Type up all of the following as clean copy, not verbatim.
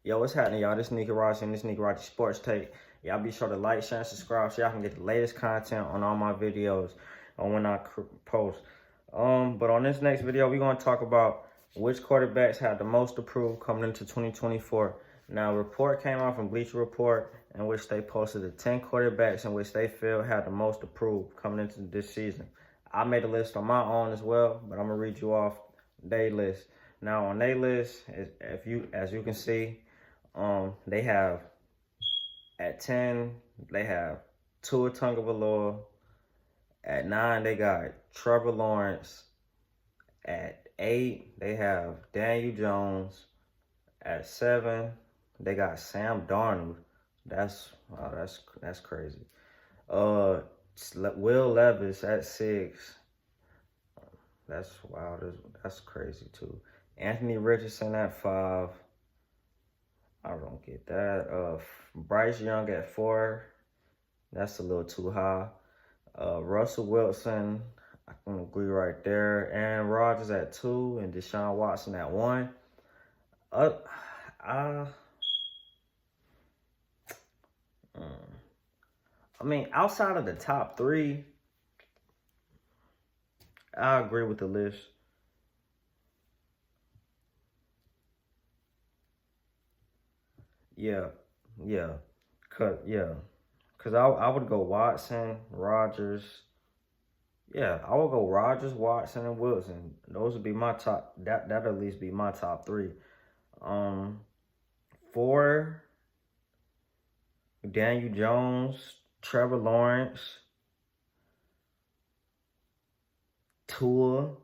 Yo, what's happening, y'all? This is Nikaraxhi and this Nikaraxhi Sports Take. Y'all be sure to like, share, and subscribe so y'all can get the latest content on all my videos on when I post. But on this next video, we're going to talk about which quarterbacks had the most approved coming into 2024. Now, a report came out from Bleacher Report in which they posted the 10 quarterbacks in which they feel had the most approved coming into this season. I made a list on my own as well, but I'm going to read you off their list. Now, on their list, as you can see, they have at 10, they have Tua Tagovailoa. At 9, they got Trevor Lawrence. At 8, they have Daniel Jones. At 7, they got Sam Darnold. That's crazy. Will Levis at 6. That's crazy too. Anthony Richardson at 5. I don't get that. Bryce Young at 4. That's a little too high. Russell Wilson, I can agree right there. Aaron Rodgers at 2 and Deshaun Watson at 1. I mean, outside of the top 3, I agree with the list. Yeah. Cause I would go Watson, Rodgers. Yeah, I would go Rodgers, Watson, and Wilson. Those would be my top. That'd at least be my top 3. 4, Daniel Jones, Trevor Lawrence, Tua.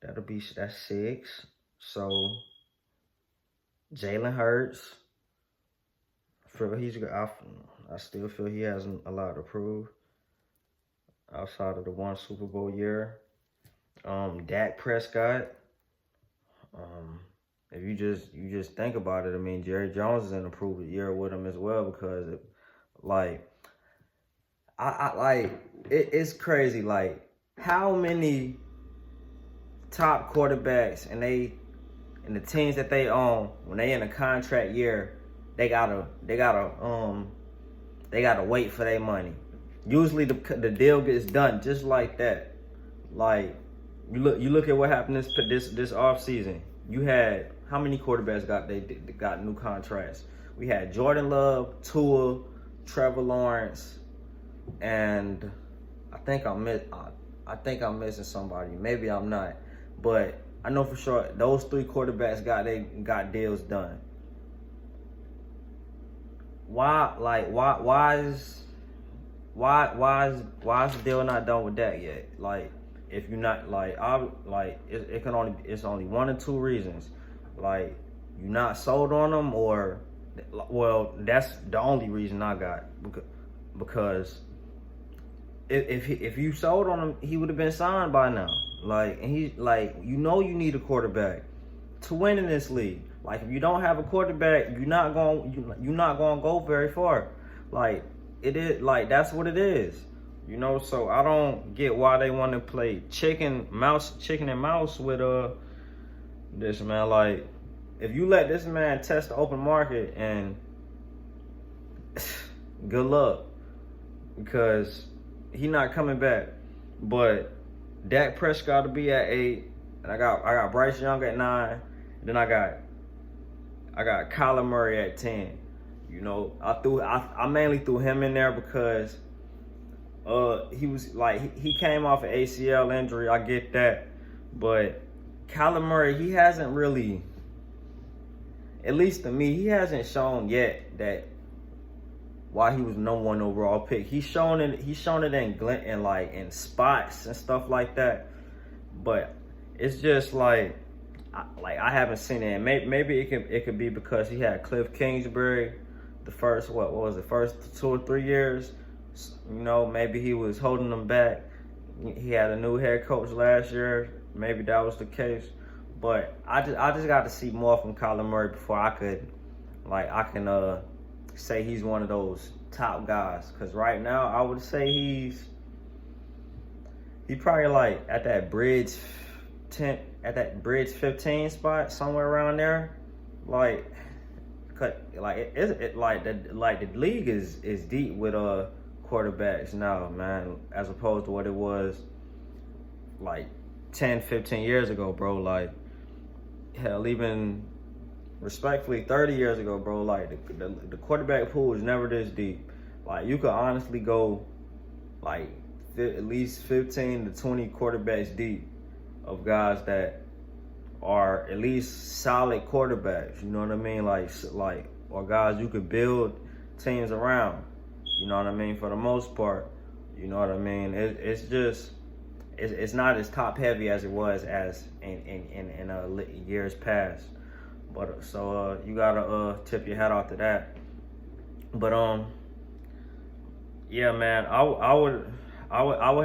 That's 6. So Jalen Hurts. I still feel he has a lot to prove outside of the one Super Bowl year. Dak Prescott. If you just think about it, I mean, Jerry Jones is in a proven year with him as well because it's crazy. Like, how many top quarterbacks and the teams that they own, when they in a contract year, they gotta wait for their money. Usually the deal gets done just like that. Like, you look at what happened this off season. You had how many quarterbacks got new contracts? We had Jordan Love, Tua, Trevor Lawrence, and I think I'm missing somebody. Maybe I'm not, but I know for sure those 3 quarterbacks got deals done. Why is the deal not done with that yet? Like, if you're not it's only 1 or 2 reasons. Like, you're not sold on them, or well, that's the only reason I got, because if you sold on him, he would have been signed by now. Like, and he's like, you need a quarterback to win in this league. Like, if you don't have a quarterback, you're not going to go very far. Like, it is, like, that's what it is. So I don't get why they want to play chicken and mouse with this man. Like, if you let this man test the open market, and good luck, because he not coming back. But Dak Prescott to be at 8, and I got Bryce Young at 9, and then I got Kyler Murray at 10. I mainly threw him in there because he was like, he came off an ACL injury. I get that, but Kyler Murray, he hasn't really, at least to me, he hasn't shown yet that why he was #1 overall pick. He's shown it in spots and stuff like that, but it's just like I haven't seen it. And maybe it could be because he had Cliff Kingsbury the first first 2 or 3 years. Maybe he was holding them back. He had a new head coach last year. Maybe that was the case. But I just got to see more from Kyler Murray before I can say he's one of those top guys. Because right now, I would say he's probably like at that bridge 15 spot, somewhere around there. like, the league is deep with quarterbacks now, man, as opposed to what it was like 10, 15 years ago, bro. Like, hell, even respectfully 30 years ago, bro. Like, the quarterback pool was never this deep. Like, you could honestly go like at least 15 to 20 quarterbacks deep of guys that are at least solid quarterbacks. You know what I mean? Like, or guys you could build teams around. You know what I mean? For the most part, you know what I mean. It's not as top heavy as it was as in years past. But so you gotta tip your hat off to that. But yeah, man, I would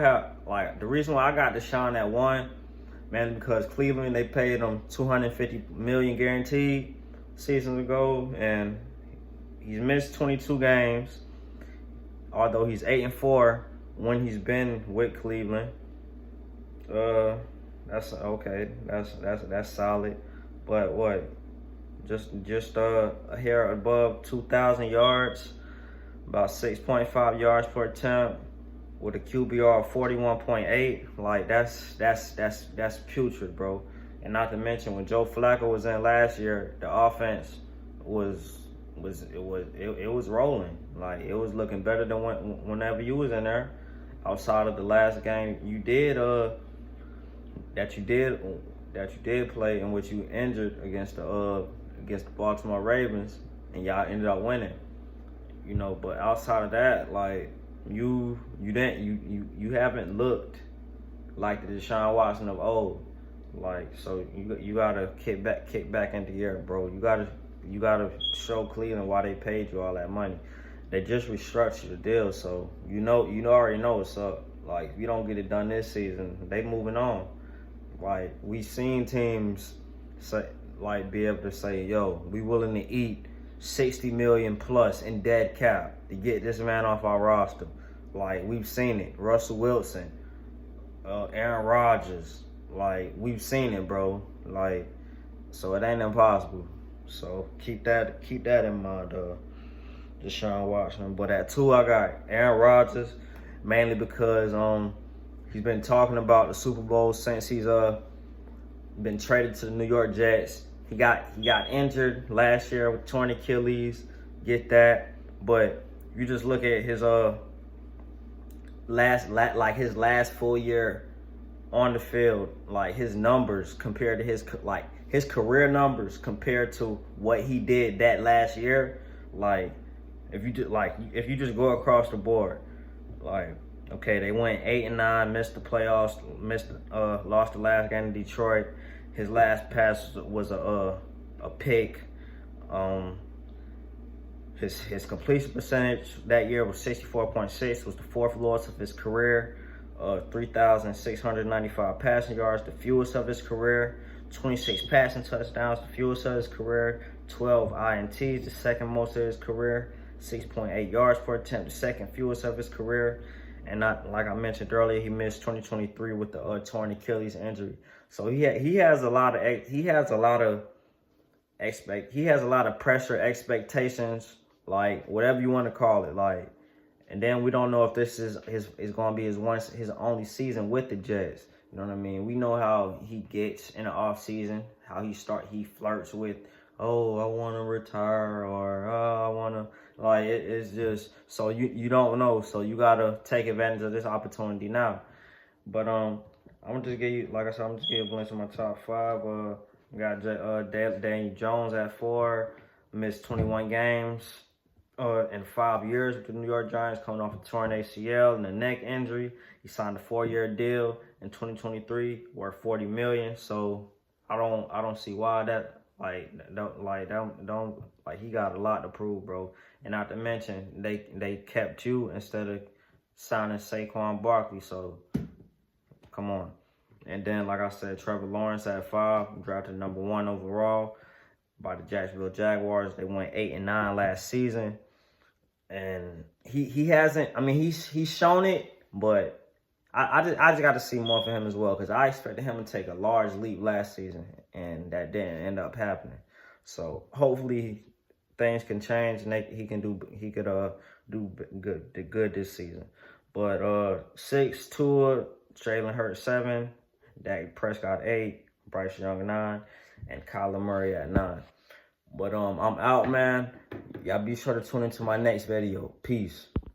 have, like, the reason why I got Deshaun at 1, man, because Cleveland, they paid him $250 million guaranteed seasons ago, and he's missed 22 games. Although he's 8-4 when he's been with Cleveland. That's okay. That's solid. But what? Just a hair above 2,000 yards, about 6.5 yards per attempt, with a QBR of 41.8. Like, that's putrid, bro. And not to mention, when Joe Flacco was in last year, the offense was rolling. Like, it was looking better than whenever you was in there. Outside of the last game you did that you did play, in which you injured against the Baltimore Ravens, and y'all ended up winning. You know, but outside of that, like, you haven't looked like the Deshaun Watson of old. Like, so you gotta kick back into gear, bro. You gotta show Cleveland why they paid you all that money. They just restructured the deal, so you already know what's up. Like, if you don't get it done this season, they moving on. Like, we seen teams say, like, be able to say, yo, we willing to eat $60 million plus in dead cap to get this man off our roster. Like, we've seen it. Russell Wilson, Aaron Rodgers. Like, we've seen it, bro. Like, so it ain't impossible. So keep that in mind, Deshaun Watson. But at 2, I got Aaron Rodgers, mainly because he's been talking about the Super Bowl since he's been traded to the New York Jets. He got injured last year with torn Achilles. Get that. But you just look at his last full year on the field, like, his numbers compared to his career numbers compared to what he did that last year. Like, if you just go across the board, like, okay, they went 8-9, missed the playoffs, lost the last game in Detroit. His last pass was a pick. His completion percentage that year was 64.6, was the 4th lowest of his career. 3,695 passing yards, the fewest of his career. 26 passing touchdowns, the fewest of his career. 12 INTs, the second most of his career. 6.8 yards per attempt, the second fewest of his career. And not, like I mentioned earlier, he missed 2023 with the torn Achilles injury. So he has a lot of pressure, expectations, like, whatever you want to call it, like. And then we don't know if this is going to be his only season with the Jets. You know what I mean? We know how he gets in the off season, how he flirts with, oh, I want to retire, or oh, I want to, like, it's just, so you don't know. So you got to take advantage of this opportunity now. But I'm going to just give you, like I said, I'm just give you a glimpse of my top 5. Got Daniel Jones at 4, missed 21 games in 5 years with the New York Giants, coming off a torn ACL and a neck injury. He signed a 4-year deal in 2023 worth $40 million. So I don't see why that, he got a lot to prove, bro. And not to mention, they kept you instead of signing Saquon Barkley. So come on. And then, like I said, Trevor Lawrence at 5, drafted number 1 overall by the Jacksonville Jaguars. They went 8-9 last season. And he hasn't, I mean, he's shown it, but I just got to see more from him as well, because I expected him to take a large leap last season, and that didn't end up happening. So hopefully things can change and he could do good this season. But 6, Tua, Jalen Hurts 7, Dak Prescott 8, Bryce Young 9, and Kyler Murray at 9. But I'm out, man. Y'all be sure to tune into my next video. Peace.